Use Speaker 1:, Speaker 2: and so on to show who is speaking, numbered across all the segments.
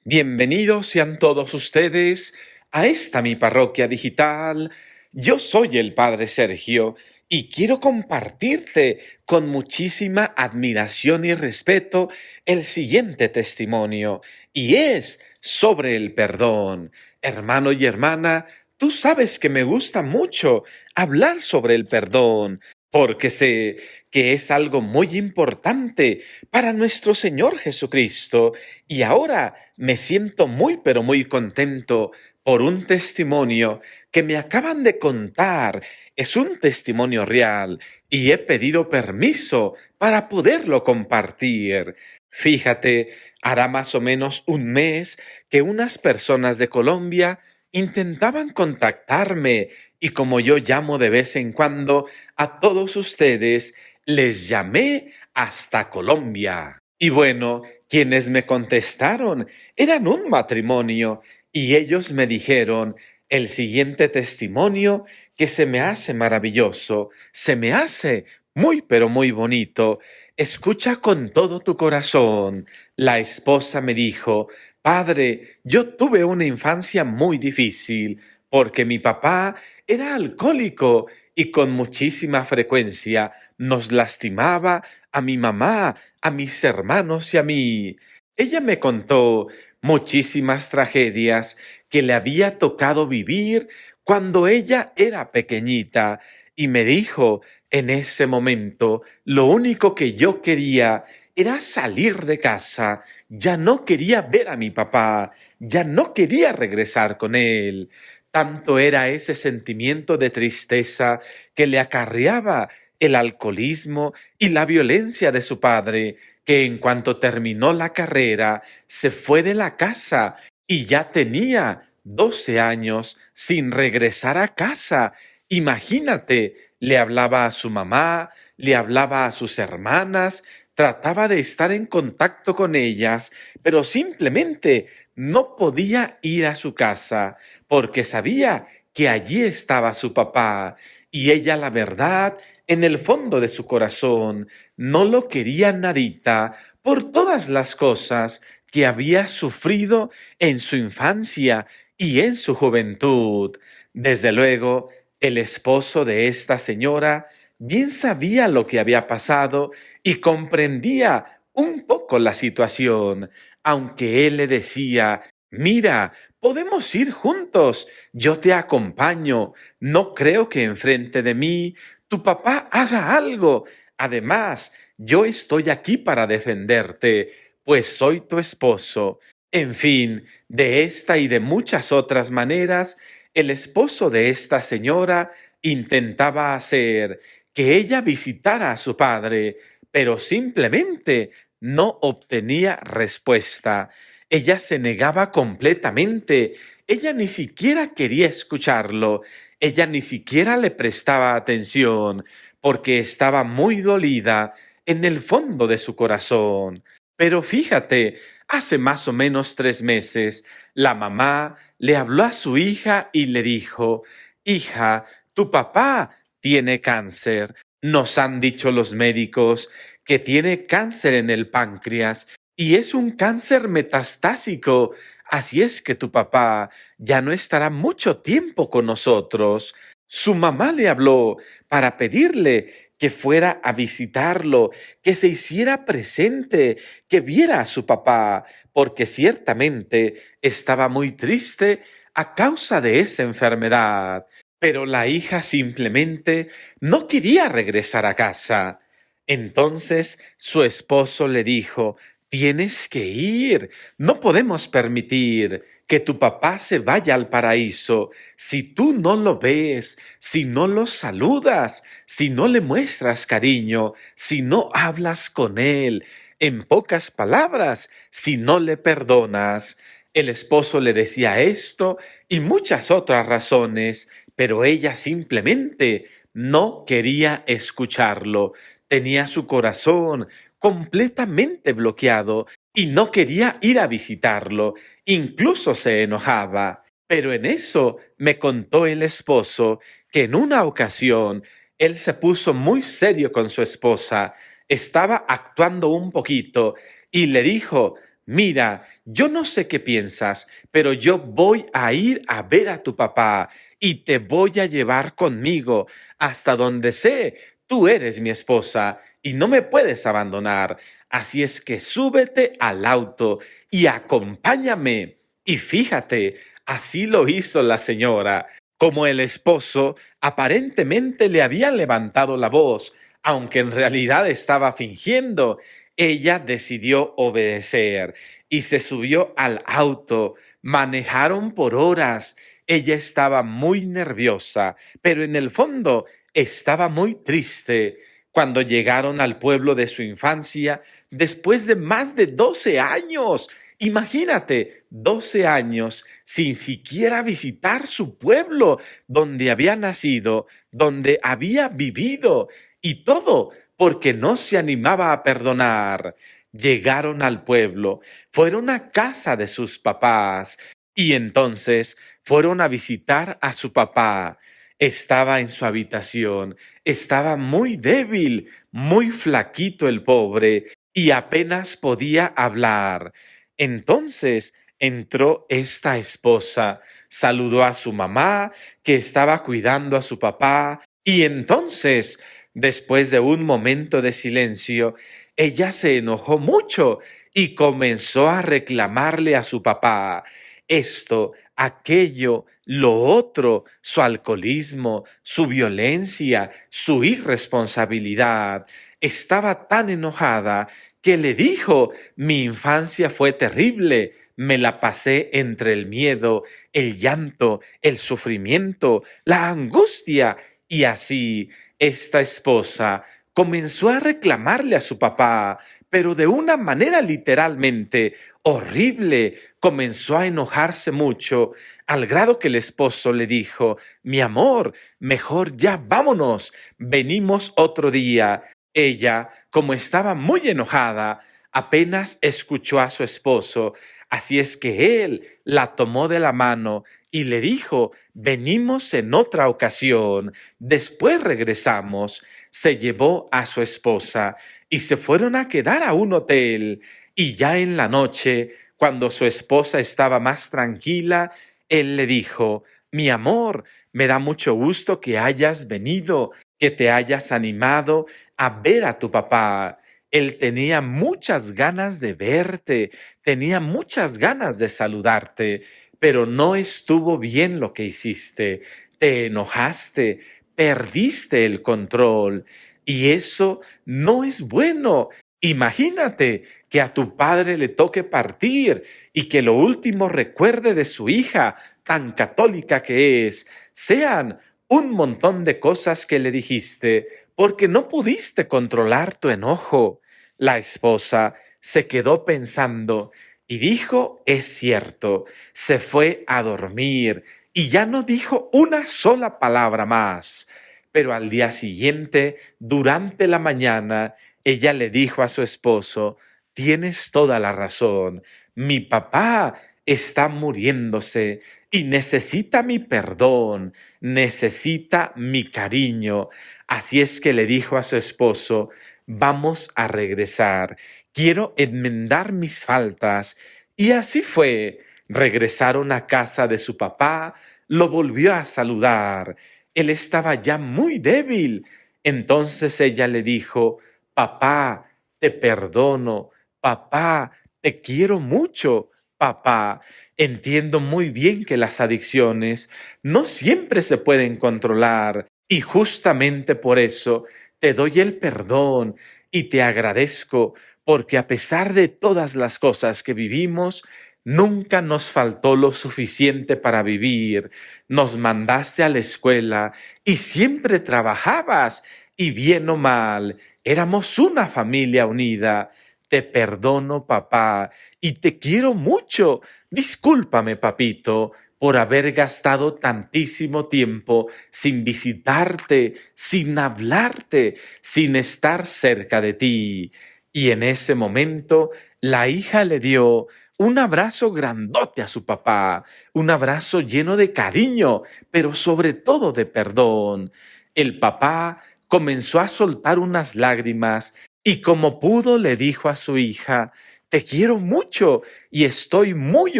Speaker 1: Bienvenidos sean todos ustedes a esta mi parroquia digital. Yo soy el Padre Sergio y quiero compartirte con muchísima admiración y respeto el siguiente testimonio, y es sobre el perdón. Hermano y hermana, tú sabes que me gusta mucho hablar sobre el perdón, porque sé que es algo muy importante para nuestro Señor Jesucristo. Y ahora me siento muy, pero muy contento por un testimonio que me acaban de contar. Es un testimonio real y he pedido permiso para poderlo compartir. Fíjate, hará más o menos un mes que unas personas de Colombia intentaban contactarme, y como yo llamo de vez en cuando a todos ustedes, les llamé hasta Colombia. Y bueno, quienes me contestaron eran un matrimonio, y ellos me dijeron el siguiente testimonio que se me hace maravilloso, se me hace muy pero muy bonito. Escucha con todo tu corazón. La esposa me dijo: Padre, yo tuve una infancia muy difícil porque mi papá era alcohólico y con muchísima frecuencia nos lastimaba a mi mamá, a mis hermanos y a mí. Ella me contó muchísimas tragedias que le había tocado vivir cuando ella era pequeñita, y me dijo: en ese momento lo único que yo quería era salir de casa. Ya no quería ver a mi papá, ya no quería regresar con él. Tanto era ese sentimiento de tristeza que le acarreaba el alcoholismo y la violencia de su padre, que en cuanto terminó la carrera se fue de la casa y ya tenía 12 años sin regresar a casa. Imagínate, le hablaba a su mamá, le hablaba a sus hermanas, trataba de estar en contacto con ellas, pero simplemente no podía ir a su casa porque sabía que allí estaba su papá, y ella, la verdad, en el fondo de su corazón, no lo quería nadita por todas las cosas que había sufrido en su infancia y en su juventud. Desde luego, el esposo de esta señora bien sabía lo que había pasado y comprendía un poco la situación, aunque él le decía: mira, podemos ir juntos, yo te acompaño, no creo que enfrente de mí tu papá haga algo. Además, yo estoy aquí para defenderte, pues soy tu esposo. En fin, de esta y de muchas otras maneras, el esposo de esta señora intentaba hacer que ella visitara a su padre, pero simplemente no obtenía respuesta. Ella se negaba completamente. Ella ni siquiera quería escucharlo. Ella ni siquiera le prestaba atención porque estaba muy dolida en el fondo de su corazón. Pero fíjate, hace más o menos 3 meses, la mamá le habló a su hija y le dijo: hija, tu papá tiene cáncer. Nos han dicho los médicos que tiene cáncer en el páncreas y es un cáncer metastásico. Así es que tu papá ya no estará mucho tiempo con nosotros. Su mamá le habló para pedirle que fuera a visitarlo, que se hiciera presente, que viera a su papá, porque ciertamente estaba muy triste a causa de esa enfermedad. Pero la hija simplemente no quería regresar a casa. Entonces su esposo le dijo: tienes que ir, no podemos permitir que tu papá se vaya al paraíso si tú no lo ves, si no lo saludas, si no le muestras cariño, si no hablas con él. En pocas palabras, si no le perdonas. El esposo le decía esto y muchas otras razones, pero ella simplemente no quería escucharlo. Tenía su corazón completamente bloqueado y no quería ir a visitarlo. Incluso se enojaba. Pero en eso me contó el esposo que en una ocasión él se puso muy serio con su esposa, estaba actuando un poquito y le dijo: mira, yo no sé qué piensas, pero yo voy a ir a ver a tu papá y te voy a llevar conmigo hasta donde sé. Tú eres mi esposa y no me puedes abandonar. Así es que súbete al auto y acompáñame. Y fíjate, así lo hizo la señora. Como el esposo aparentemente le había levantado la voz, aunque en realidad estaba fingiendo, ella decidió obedecer y se subió al auto. Manejaron por horas. Ella estaba muy nerviosa, pero en el fondo estaba muy triste. Cuando llegaron al pueblo de su infancia, después de más de 12 años, imagínate, 12 años sin siquiera visitar su pueblo donde había nacido, donde había vivido, y todo porque no se animaba a perdonar. Llegaron al pueblo, fueron a casa de sus papás y entonces fueron a visitar a su papá. Estaba en su habitación, estaba muy débil, muy flaquito el pobre, y apenas podía hablar. Entonces entró esta esposa, saludó a su mamá, que estaba cuidando a su papá, y entonces, después de un momento de silencio, ella se enojó mucho y comenzó a reclamarle a su papá esto, aquello, lo otro, su alcoholismo, su violencia, su irresponsabilidad. Estaba tan enojada que le dijo: mi infancia fue terrible, me la pasé entre el miedo, el llanto, el sufrimiento, la angustia. Y así esta esposa comenzó a reclamarle a su papá, pero de una manera literalmente horrible. Comenzó a enojarse mucho, al grado que el esposo le dijo: mi amor, mejor ya vámonos, venimos otro día. Ella, como estaba muy enojada, apenas escuchó a su esposo, así es que él la tomó de la mano y le dijo: venimos en otra ocasión, después regresamos. Se llevó a su esposa y se fueron a quedar a un hotel. Y ya en la noche, cuando su esposa estaba más tranquila, él le dijo: mi amor, me da mucho gusto que hayas venido, que te hayas animado a ver a tu papá. Él tenía muchas ganas de verte, tenía muchas ganas de saludarte, pero no estuvo bien lo que hiciste. Te enojaste, perdiste el control y eso no es bueno. Imagínate que a tu padre le toque partir y que lo último recuerde de su hija, tan católica que es, sean un montón de cosas que le dijiste porque no pudiste controlar tu enojo. La esposa se quedó pensando y dijo: es cierto. Se fue a dormir y ya no dijo una sola palabra más. Pero al día siguiente, durante la mañana, ella le dijo a su esposo: tienes toda la razón, mi papá está muriéndose y necesita mi perdón, necesita mi cariño. Así es que le dijo a su esposo: vamos a regresar, quiero enmendar mis faltas. Y así fue. Regresaron a casa de su papá, lo volvió a saludar. Él estaba ya muy débil. Entonces ella le dijo: papá, te perdono, papá, te quiero mucho, papá. Entiendo muy bien que las adicciones no siempre se pueden controlar y justamente por eso te doy el perdón y te agradezco porque a pesar de todas las cosas que vivimos, nunca nos faltó lo suficiente para vivir. Nos mandaste a la escuela y siempre trabajabas y bien o mal, éramos una familia unida. Te perdono, papá, y te quiero mucho. Discúlpame, papito, por haber gastado tantísimo tiempo sin visitarte, sin hablarte, sin estar cerca de ti. Y en ese momento, la hija le dio un abrazo grandote a su papá, un abrazo lleno de cariño, pero sobre todo de perdón. El papá comenzó a soltar unas lágrimas y como pudo le dijo a su hija: te quiero mucho y estoy muy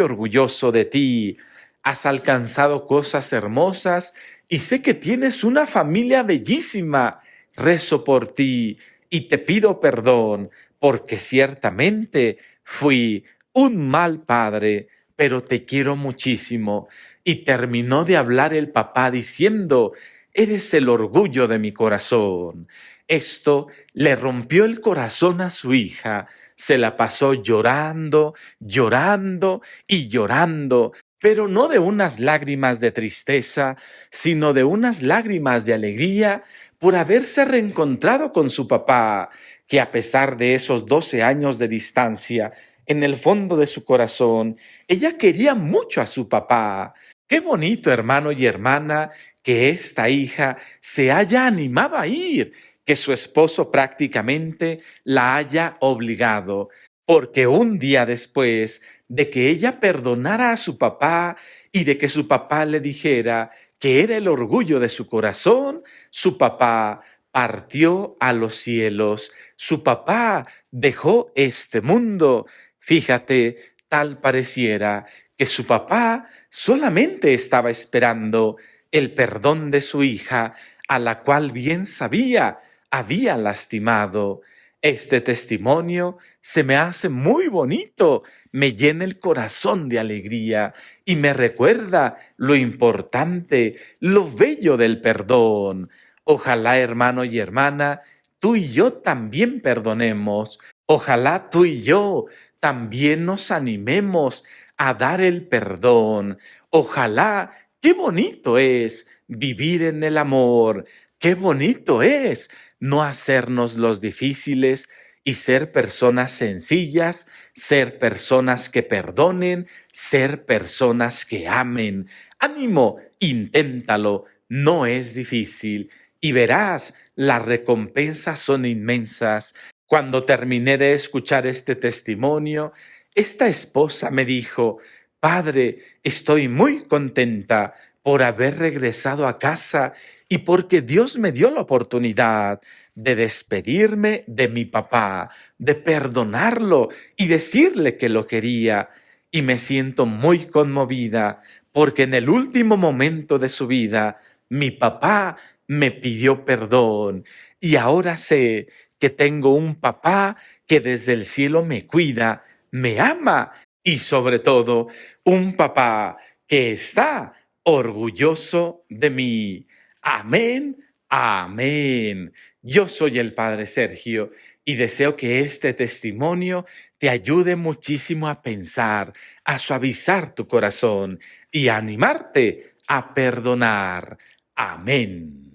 Speaker 1: orgulloso de ti. Has alcanzado cosas hermosas y sé que tienes una familia bellísima. Rezo por ti y te pido perdón porque ciertamente fui un mal padre, pero te quiero muchísimo. Y terminó de hablar el papá diciendo, eres el orgullo de mi corazón. Esto le rompió el corazón a su hija. Se la pasó llorando, llorando y llorando, pero no de unas lágrimas de tristeza, sino de unas lágrimas de alegría por haberse reencontrado con su papá, que a pesar de esos 12 años de distancia, en el fondo de su corazón, ella quería mucho a su papá. Qué bonito, hermano y hermana, que esta hija se haya animado a ir, que su esposo prácticamente la haya obligado, porque un día después de que ella perdonara a su papá y de que su papá le dijera que era el orgullo de su corazón, su papá partió a los cielos, su papá dejó este mundo. Fíjate, tal pareciera que su papá solamente estaba esperando el perdón de su hija, a la cual bien sabía había lastimado. Este testimonio se me hace muy bonito, me llena el corazón de alegría y me recuerda lo importante, lo bello del perdón. Ojalá, hermano y hermana, tú y yo también perdonemos. Ojalá tú y yo también nos animemos a dar el perdón. Ojalá, qué bonito es vivir en el amor, qué bonito es no hacernos los difíciles y ser personas sencillas, ser personas que perdonen, ser personas que amen. Ánimo, inténtalo, no es difícil y verás, las recompensas son inmensas. Cuando terminé de escuchar este testimonio, esta esposa me dijo, Padre, estoy muy contenta por haber regresado a casa y porque Dios me dio la oportunidad de despedirme de mi papá, de perdonarlo y decirle que lo quería. Y me siento muy conmovida porque en el último momento de su vida, mi papá me pidió perdón y ahora sé que tengo un papá que desde el cielo me cuida, me ama y sobre todo un papá que está orgulloso de mí. Amén, amén. Yo soy el Padre Sergio y deseo que este testimonio te ayude muchísimo a pensar, a suavizar tu corazón y a animarte a perdonar. Amén.